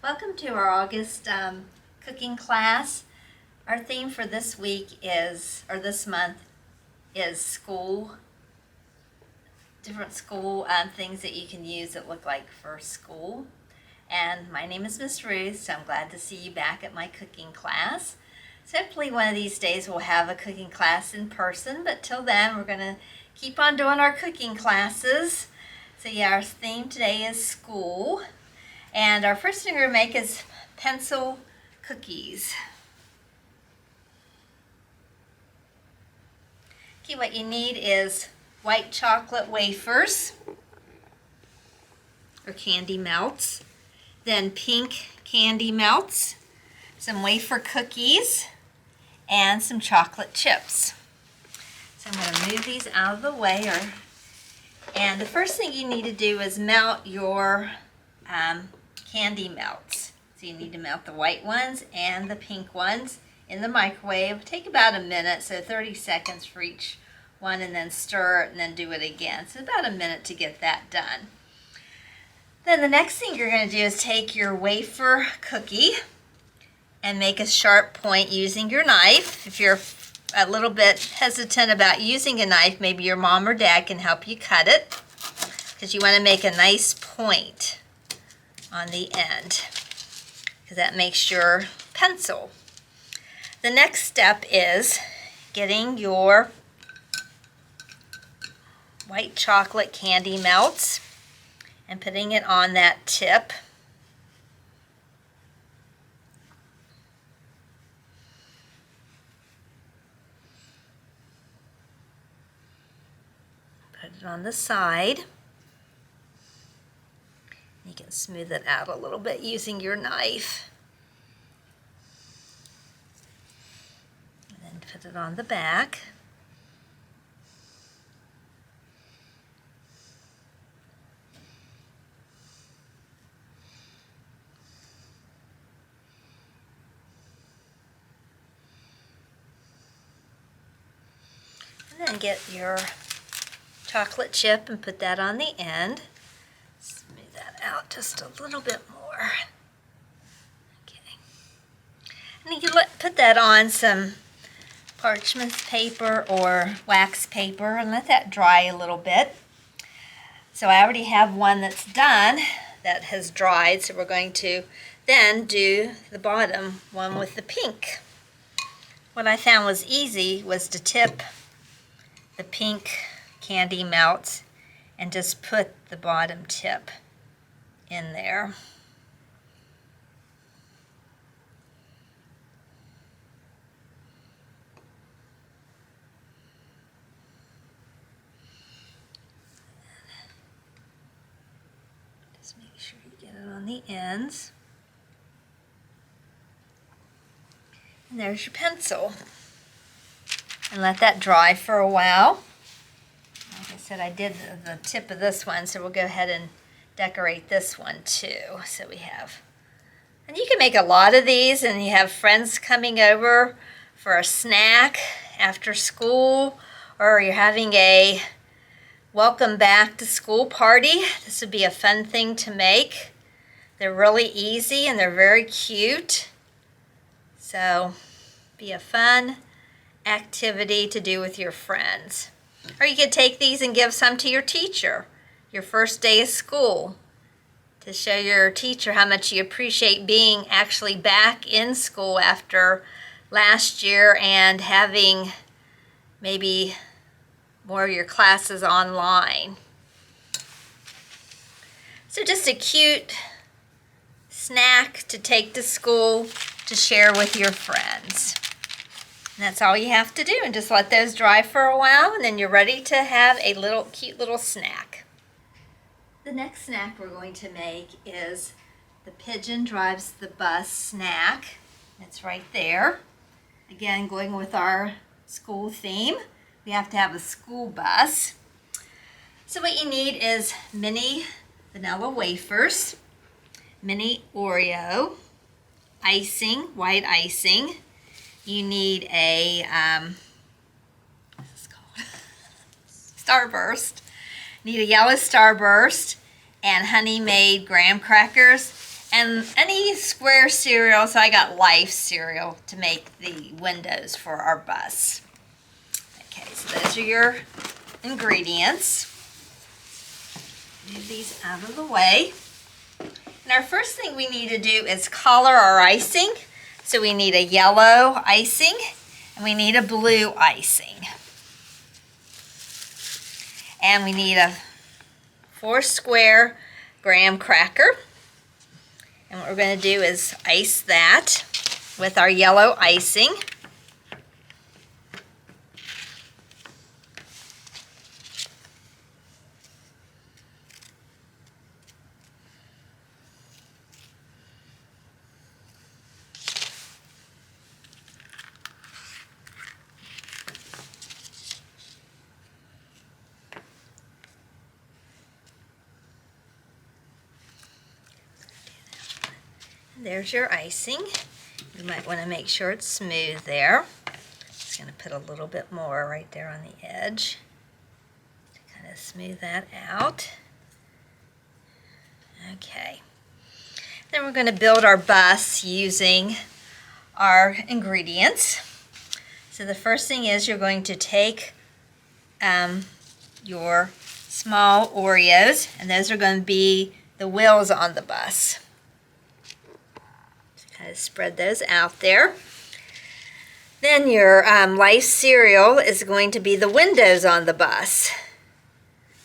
Welcome to our August cooking class. Our theme for this week this month is different school things that you can use that look like for school. And my name is Miss Ruth, so I'm glad to see you back at my cooking class. So hopefully one of these days we'll have a cooking class in person, but till then we're going to keep on doing our cooking classes. So yeah, our theme today is school. And our first thing we're going to make is pencil cookies. Okay, what you need is white chocolate wafers or candy melts, then pink candy melts, some wafer cookies, and some chocolate chips. So I'm going to move these out of the way. And the first thing you need to do is melt your candy melts. So you need to melt the white ones and the pink ones in the microwave. Take about a minute, so 30 seconds for each one, and then stir it and then do it again. So about a minute to get that done. Then the next thing you're going to do is take your wafer cookie and make a sharp point using your knife. If you're a little bit hesitant about using a knife, maybe your mom or dad can help you cut it, because you want to make a nice point on the end, because that makes your pencil. The next step is getting your white chocolate candy melts and putting it on that tip. Put it on the side. You can smooth it out a little bit using your knife. And then put it on the back. And then get your chocolate chip and put that on the end. Smooth that out just a little bit more. Okay. And you can put that on some parchment paper or wax paper and let that dry a little bit. So I already have one that's done that has dried, so we're going to then do the bottom one with the pink. What I found was easy was to tip the pink candy melts and just put the bottom tip in there. Just make sure you get it on the ends. And there's your pencil. And let that dry for a while. Like I said, I did the tip of this one, so we'll go ahead and decorate this one too. So we have, and you can make a lot of these, and you have friends coming over for a snack after school, or you're having a welcome back to school party. This would be a fun thing to make. They're really easy and they're very cute. So be a fun activity to do with your friends. Or you could take these and give some to your teacher, your first day of school, to show your teacher how much you appreciate being actually back in school after last year and having maybe more of your classes online. So just a cute snack to take to school to share with your friends. And that's all you have to do, and just let those dry for a while, and then you're ready to have a cute little snack. The next snack we're going to make is the Pigeon Drives the Bus snack. It's right there. Again, going with our school theme, we have to have a school bus. So what you need is mini vanilla wafers, mini Oreo, icing, white icing. You need a what's this called? Starburst. Need a yellow Starburst and honey made graham crackers And any square cereal, so I got Life cereal to make the windows for our bus. Okay, so those are your ingredients. Move these out of the way. And our first thing we need to do is color our icing. So we need a yellow icing and we need a blue icing. And we need a 4 square graham cracker. And what we're going to do is ice that with our yellow icing. There's your icing. You might want to make sure it's smooth there. Just going to put a little bit more right there on the edge to kind of smooth that out. Okay. Then we're going to build our bus using our ingredients. So the first thing is you're going to take your small Oreos, and those are going to be the wheels on the bus. Kind of spread those out there. Then your Life cereal is going to be the windows on the bus.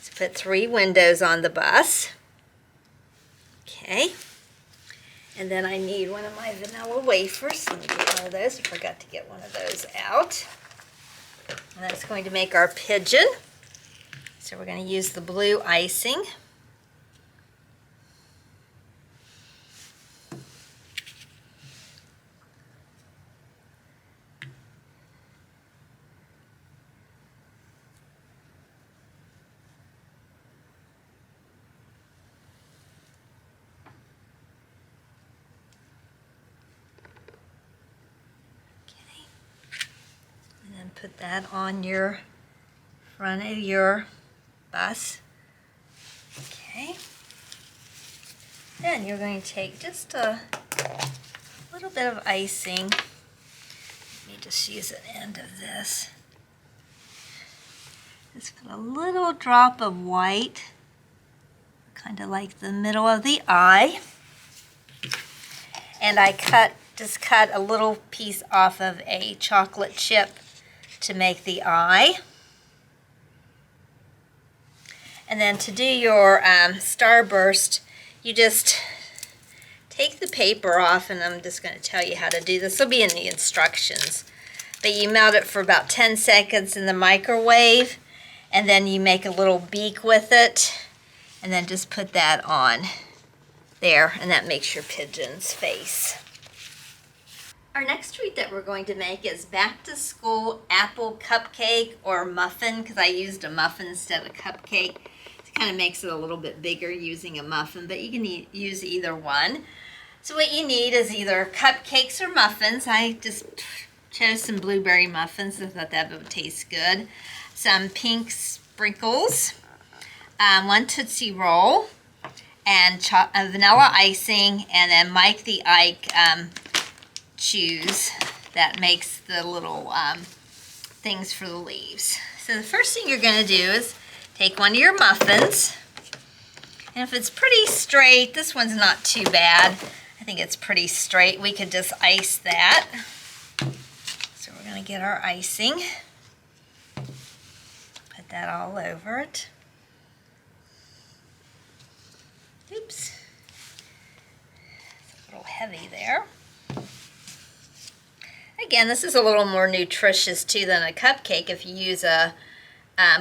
So put 3 windows on the bus. Okay. And then I need one of my vanilla wafers. Let me get one of those. I forgot to get one of those out. And that's going to make our pigeon. So we're going to use the blue icing. Put that on your front of your bus. Okay. Then you're going to take just a little bit of icing. Let me just use an end of this. Just put a little drop of white, kind of like the middle of the eye. And I just cut a little piece off of a chocolate chip to make the eye. And then to do your starburst, you just take the paper off, and I'm just going to tell you how to do this. This will be in the instructions. But you melt it for about 10 seconds in the microwave, and then you make a little beak with it, and then just put that on there, and that makes your pigeon's face. Our next treat that we're going to make is back to school apple cupcake or muffin, because I used a muffin instead of cupcake. It kind of makes it a little bit bigger using a muffin, but you can use either one. So what you need is either cupcakes or muffins. I just chose some blueberry muffins. I thought that would taste good. Some pink sprinkles, 1 Tootsie Roll, and vanilla icing, and then Mike the Ike chews that makes the little things for the leaves. So the first thing you're going to do is take one of your muffins, and if it's pretty straight, this one's not too bad. I think it's pretty straight. We could just ice that. So we're going to get our icing, put that all over it. Oops, it's a little heavy there. Again, this is a little more nutritious too than a cupcake if you use a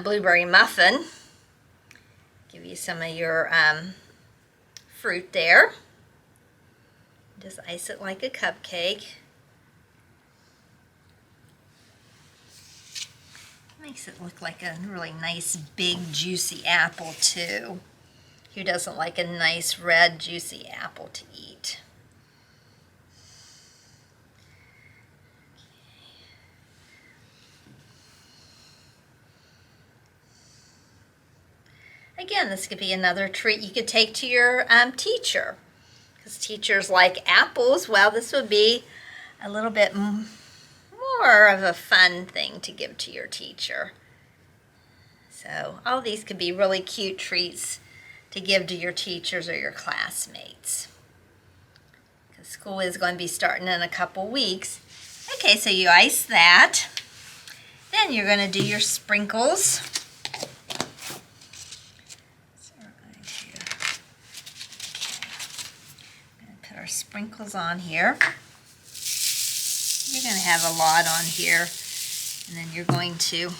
blueberry muffin. Give you some of your fruit there. Just ice it like a cupcake. Makes it look like a really nice big juicy apple too. Who doesn't like a nice red juicy apple to eat? Again, this could be another treat you could take to your teacher. Because Because teachers like apples, well, this would be a little bit more of a fun thing to give to your teacher. So all these could be really cute treats to give to your teachers or your classmates. Because school is going to be starting in a couple weeks. Okay, so you ice that. Then you're going to do your sprinkles. So we're going to put our sprinkles on here. You're going to have a lot on here. And then you're going to, you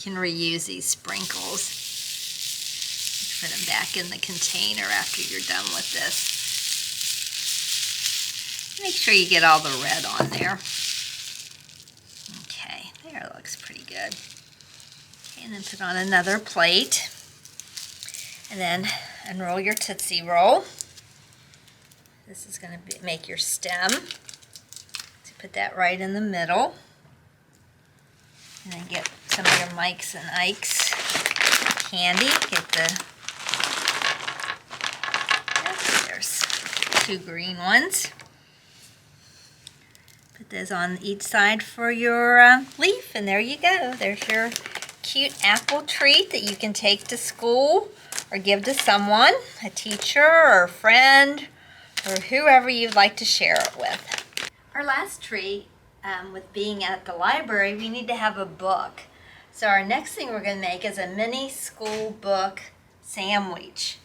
can reuse these sprinkles. Put them back in the container after you're done with this. Make sure you get all the red on there. Okay, there, it looks pretty good. Okay, and then put on another plate. And then unroll your Tootsie Roll. This is going to make your stem. So put that right in the middle. And then get some of your Mike's and Ike's candy. Get the, there's 2 green ones. Put those on each side for your leaf, and there you go. There's your cute apple treat that you can take to school or give to someone, a teacher or a friend, or whoever you'd like to share it with. Our last treat, with being at the library, we need to have a book. So our next thing we're going to make is a mini school book sandwich.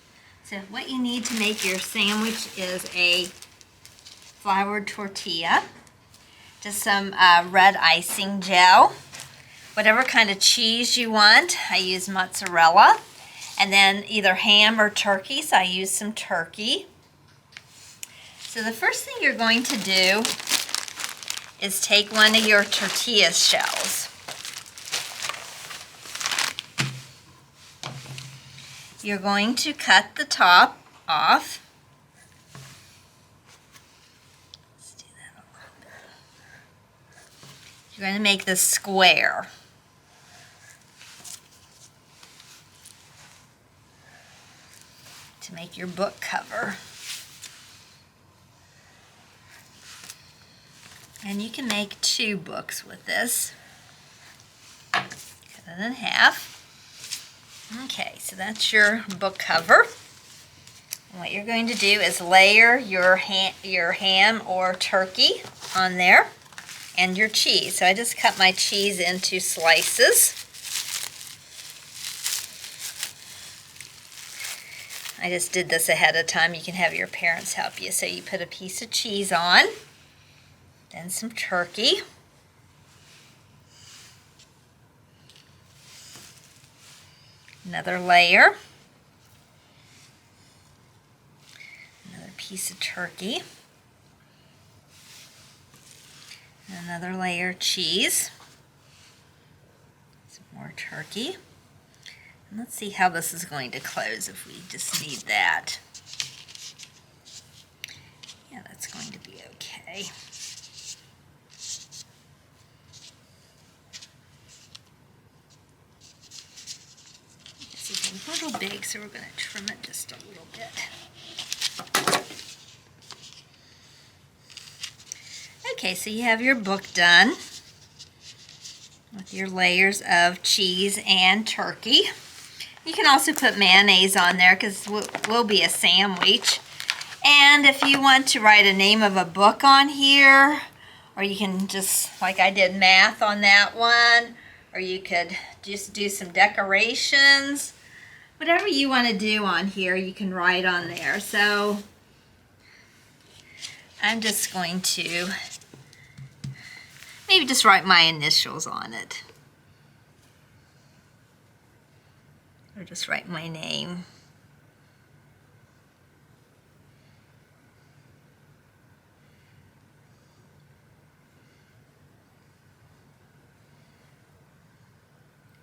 So what you need to make your sandwich is a floured tortilla, just some red icing gel, whatever kind of cheese you want. I use mozzarella, and then either ham or turkey, so I use some turkey. So the first thing you're going to do is take one of your tortilla shells. You're going to cut the top off. Let's do that a little bit. You're going to make this square. To make your book cover. And you can make 2 books with this. Cut it in half. Okay, so that's your book cover. And what you're going to do is layer your ham or turkey on there and your cheese. So I just cut my cheese into slices. I just did this ahead of time. You can have your parents help you. So you put a piece of cheese on, then some turkey. Another layer. Another piece of turkey. Another layer of cheese. Some more turkey. And let's see how this is going to close if we just need that. Yeah, that's going to be okay. This is a little big, so we're going to trim it just a little bit. Okay, so you have your book done with your layers of cheese and turkey. You can also put mayonnaise on there because it will be a sandwich. And if you want to write a name of a book on here, or you can just, like I did, math on that one, or you could just do some decorations. Whatever you want to do on here, you can write on there. So I'm just going to maybe just write my initials on it. Or just write my name.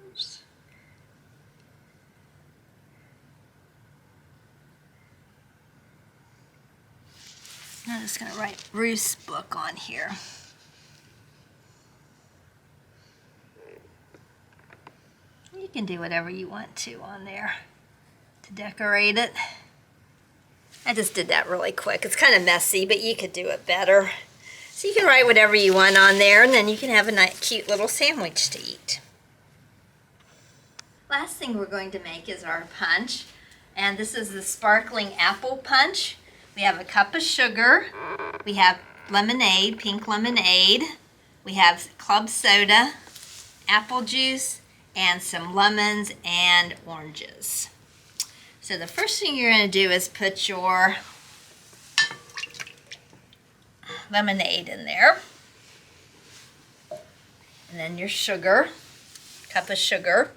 Oops. I'm just going to write Ruth's book on here. You can do whatever you want to on there to decorate it. I just did that really quick. It's kind of messy, but you could do it better. So you can write whatever you want on there, and then you can have a nice, cute little sandwich to eat. Last thing we're going to make is our punch, and this is the sparkling apple punch. We have a cup of sugar, we have lemonade, pink lemonade, we have club soda, apple juice, and some lemons and oranges. So the first thing you're going to do is put your lemonade in there, and then your sugar, cup of sugar,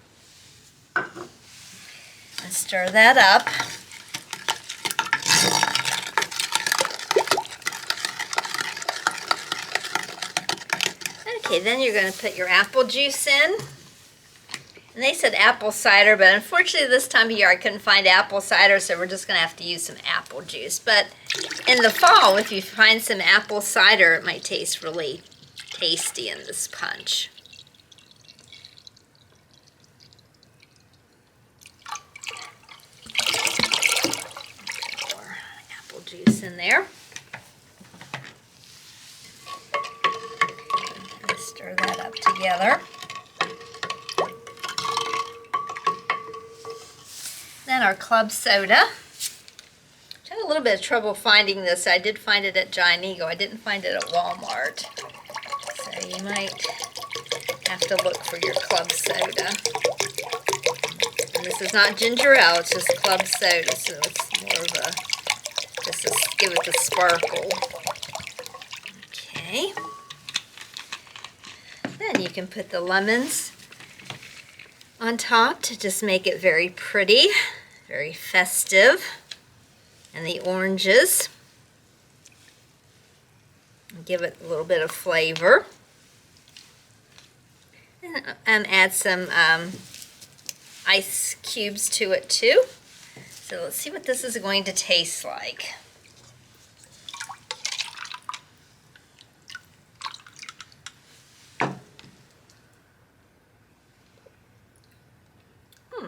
and stir that up. Okay, then you're going to put your apple juice in. And they said apple cider, but unfortunately this time of year I couldn't find apple cider, so we're just going to have to use some apple juice. But in the fall, if you find some apple cider, it might taste really tasty in this punch. More apple juice in there. Stir that up together. Then our club soda. I had a little bit of trouble finding this. I did find it at Giant Eagle. I didn't find it at Walmart. So you might have to look for your club soda. And this is not ginger ale, it's just club soda, so it's more of a, just to give it the sparkle. Okay. Then you can put the lemons on top to just make it very pretty, very festive. And the oranges, give it a little bit of flavor. And add some ice cubes to it too. So let's see what this is going to taste like.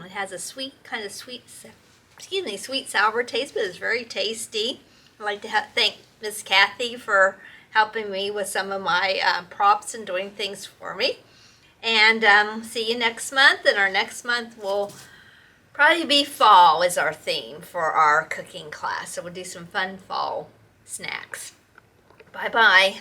It has a sweet, sweet sour taste, but it's very tasty. I'd like to thank Miss Kathy for helping me with some of my props and doing things for me. And see you next month. And our next month will probably be fall is our theme for our cooking class. So we'll do some fun fall snacks. Bye-bye.